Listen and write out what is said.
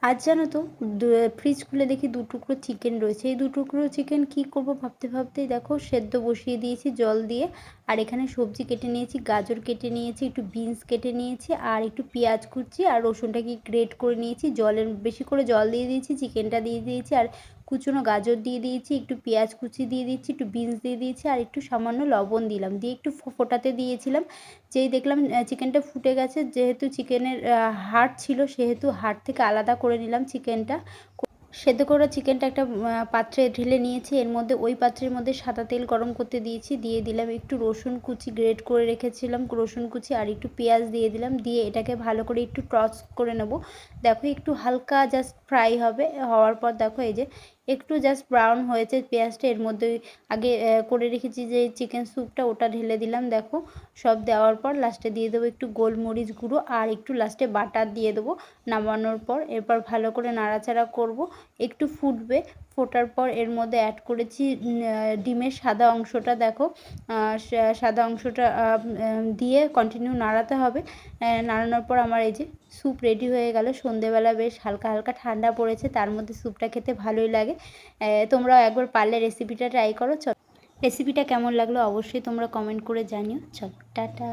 আজ জানো তো ফ্রিজ খুলে দেখি 2 টুকরো চিকেন রয়েছে। এই 2 টুকরো চিকেন কী করব ভাবতে ভাবতেই দেখো সেদ্ধ বসিয়ে দিয়েছি জল দিয়ে। আর এখানে সবজি কেটে নিয়েছি, গাজর কেটে নিয়েছি, একটু বিনস কেটে নিয়েছি, আর একটু পেঁয়াজ কুচি আর রসুনটাকে গ্রেট করে নিয়েছি। বেশি করে জল দিয়ে দিয়েছি, চিকেনটা দিয়ে দিয়েছি, আর কুচনো গাজর দিয়ে দিয়েছি, একটু পেঁয়াজ কুচি দিয়ে দিচ্ছি, একটু বিনস দিয়ে দিয়েছি, আর একটু সামান্য লবণ দিলাম, দিয়ে একটু ফোটাতে দিয়েছিলাম। যেই দেখলাম চিকেনটা ফুটে গেছে, যেহেতু চিকেনের হাড় ছিল সেহেতু হাড় থেকে আলাদা করে নিলাম চিকেনটা। সেদ্ধ করা চিকেনটা একটা পাত্রে ঢেলে নিয়েছি। এর মধ্যে ওই পাত্রের মধ্যে সাদা তেল গরম করতে দিয়েছি, দিয়ে দিলাম একটু রসুন কুচি গ্রেট করে রেখেছিলাম রসুন কুচি, আর একটু পেঁয়াজ দিয়ে দিলাম, দিয়ে এটাকে ভালো করে একটু টস করে নেব। দেখো একটু হালকা জাস্ট ফ্রাই হবে, হওয়ার পর দেখো এই যে একটু জাস্ট ব্রাউন হয়েছে পেঁয়াজটা। এর মধ্যে আগে করে রেখেছি যে চিকেন স্যুপটা, ওটা ঢেলে দিলাম। দেখো সব দেওয়ার পর লাস্টে দিয়ে দেবো একটু গোলমরিচ গুঁড়ো, আর একটু লাস্টে বাটার দিয়ে দেবো নামানোর পর। এরপর ভালো করে নাড়াচাড়া করব, একটু ফুটবে। ফোটার পর এর মধ্যে অ্যাড করেছি ডিমের সাদা অংশটা। দেখো সাদা অংশটা দিয়ে কন্টিনিউ নাড়াতে হবে। নাড়ানোর পর আমার এই যে স্যুপ রেডি হয়ে গেল। সন্ধেবেলা বেশ হালকা হালকা ঠান্ডা পড়েছে, তার মধ্যে স্যুপটা খেতে ভালোই লাগে। তোমরাও একবার পারলে রেসিপিটা ট্রাই করো। চলো, রেসিপিটা কেমন লাগলো অবশ্যই তোমরা কমেন্ট করে জানিও। চলো টাটা।